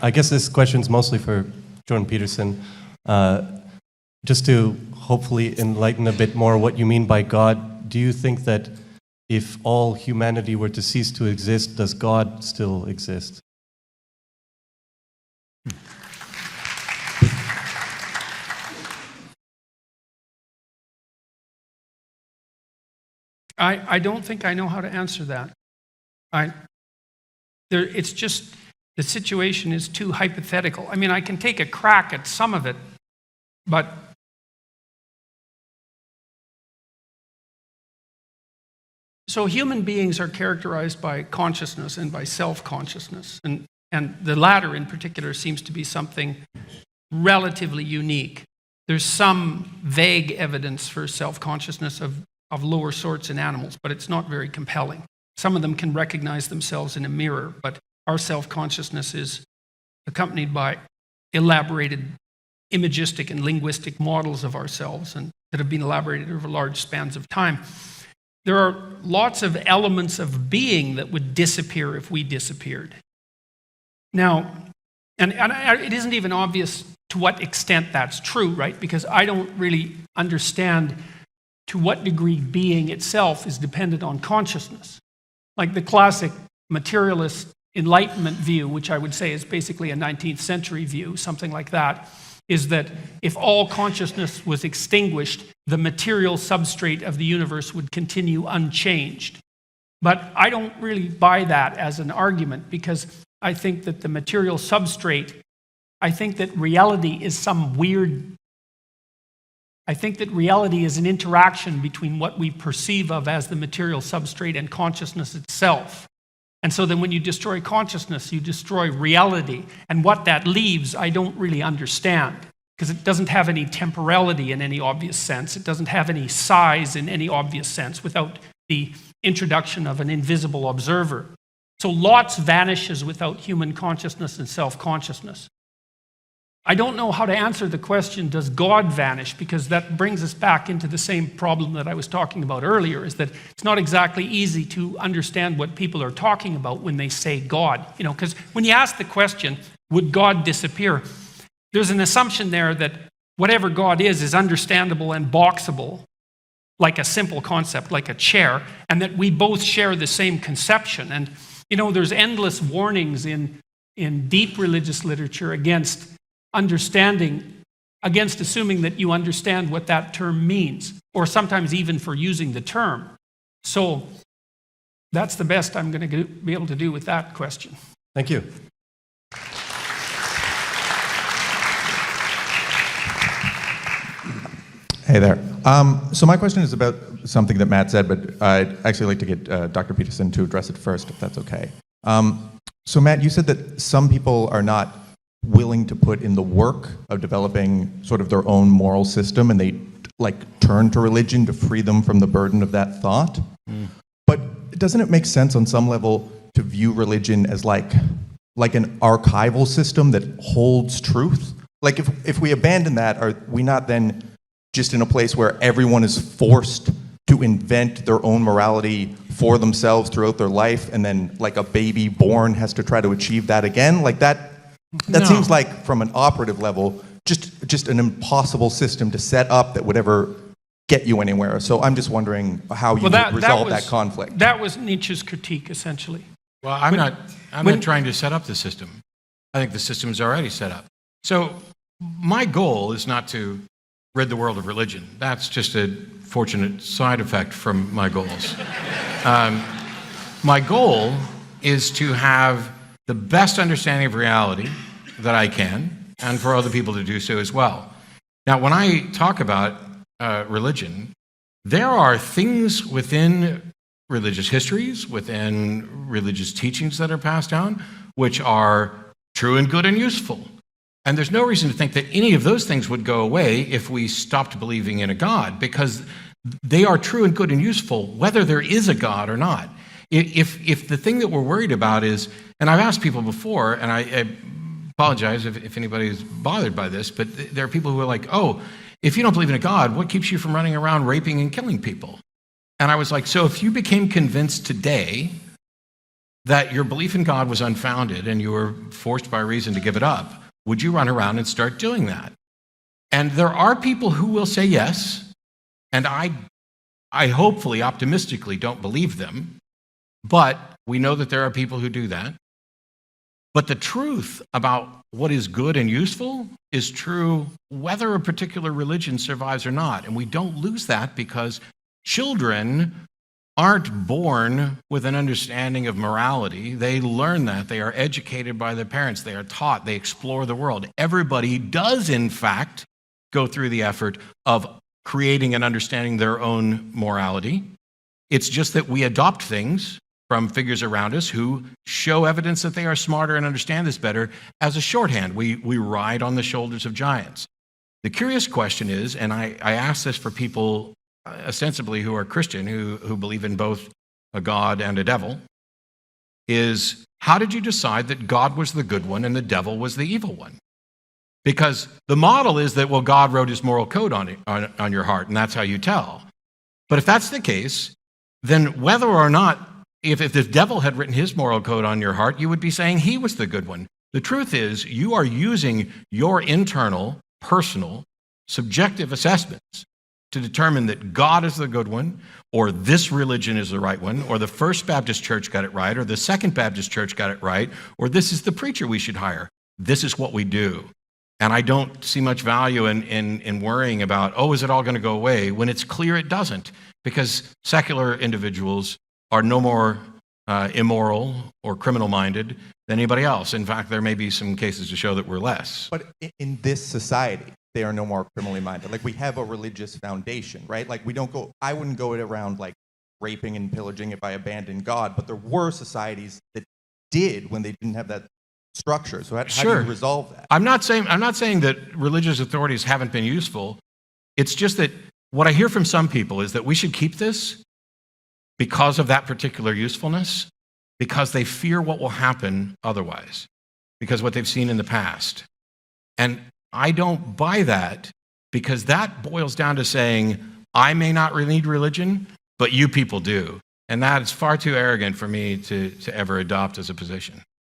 I guess this question's mostly for Jordan Peterson. Just to hopefully enlighten a bit more what you mean by God, do you think that if all humanity were to cease to exist, does God still exist? I don't think I know how to answer that. It's just, the situation is too hypothetical. I mean, I can take a crack at some of it, but so human beings are characterized by consciousness and by self-consciousness, and the latter in particular seems to be something relatively unique. There's some vague evidence for self-consciousness of lower sorts in animals, but it's not very compelling. Some of them can recognize themselves in a mirror, but our self-consciousness is accompanied by elaborated imagistic and linguistic models of ourselves and that have been elaborated over large spans of time. There are lots of elements of being that would disappear if we disappeared. Now, and it isn't even obvious to what extent that's true, right? Because I don't really understand to what degree being itself is dependent on consciousness. Like the classic materialist Enlightenment view, which I would say is basically a 19th century view, something like that, is that if all consciousness was extinguished, the material substrate of the universe would continue unchanged. But I don't really buy that as an argument, because I think that the material substrate, I think that reality is I think that reality is an interaction between what we perceive of as the material substrate and consciousness itself. And so then when you destroy consciousness, you destroy reality. And what that leaves, I don't really understand, because it doesn't have any temporality in any obvious sense. It doesn't have any size in any obvious sense without the introduction of an invisible observer. So lots vanishes without human consciousness and self-consciousness. I don't know how to answer the question, does God vanish? Because that brings us back into the same problem that I was talking about earlier, is that it's not exactly easy to understand what people are talking about when they say God. You know, because when you ask the question, would God disappear? There's an assumption there that whatever God is understandable and boxable, like a simple concept, like a chair, and that we both share the same conception. And, you know, there's endless warnings in deep religious literature against assuming that you understand what that term means, or sometimes even for using the term. So that's the best I'm going to be able to do with that question. Thank you. Hey there. So my question is about something that Matt said, but I'd actually like to get Dr. Peterson to address it first, if that's okay. So Matt, you said that some people are not willing to put in the work of developing sort of their own moral system, and they like turn to religion to free them from the burden of that thought. But doesn't it make sense on some level to view religion as like an archival system that holds truth? Like if we abandon that, are we not then just in a place where everyone is forced to invent their own morality for themselves throughout their life, and then like a baby born has to try to achieve that again? Like that No. seems like, from an operative level, just an impossible system to set up that would ever get you anywhere. So I'm just wondering how you would resolve that conflict. That was Nietzsche's critique, essentially. Well, I'm not trying to set up the system. I think the system is already set up. So my goal is not to rid the world of religion. That's just a fortunate side effect from my goals. My goal is to have the best understanding of reality that I can, and for other people to do so as well. Now, when I talk about religion, there are things within religious histories, within religious teachings that are passed down, which are true and good and useful. And there's no reason to think that any of those things would go away if we stopped believing in a God, because they are true and good and useful whether there is a God or not. If the thing that we're worried about is, and I've asked people before, and I apologize if anybody's bothered by this, but there are people who are like, oh, if you don't believe in a God, what keeps you from running around raping and killing people? And I was like, so if you became convinced today that your belief in God was unfounded and you were forced by reason to give it up, would you run around and start doing that? And there are people who will say yes, and I hopefully, optimistically don't believe them, but we know that there are people who do that. But the truth about what is good and useful is true whether a particular religion survives or not. And we don't lose that because children aren't born with an understanding of morality. They learn that. They are educated by their parents. They are taught. They explore the world. Everybody does, in fact, go through the effort of creating and understanding their own morality. It's just that we adopt things from figures around us who show evidence that they are smarter and understand this better as a shorthand. We ride on the shoulders of giants. The curious question is, and I ask this for people ostensibly who are Christian, who believe in both a God and a devil, is how did you decide that God was the good one and the devil was the evil one? Because the model is that, well, God wrote his moral code on your heart, and that's how you tell. But if that's the case, then whether or not, if the devil had written his moral code on your heart, you would be saying he was the good one. The truth is, you are using your internal, personal, subjective assessments to determine that God is the good one, or this religion is the right one, or the First Baptist Church got it right, or the Second Baptist Church got it right, or this is the preacher we should hire. This is what we do. And I don't see much value in worrying about, oh, is it all going to go away, when it's clear it doesn't, because secular individuals are no more immoral or criminal-minded than anybody else. In fact, there may be some cases to show that we're less. But in this society, they are no more criminally minded. Like, we have a religious foundation, right? Like, I wouldn't go around like raping and pillaging if I abandoned God, but there were societies that did when they didn't have that structure. So how do you resolve that? I'm not saying that religious authorities haven't been useful. It's just that what I hear from some people is that we should keep this because of that particular usefulness, because they fear what will happen otherwise, because what they've seen in the past. And I don't buy that, because that boils down to saying, I may not need religion, but you people do. And that is far too arrogant for me to ever adopt as a position.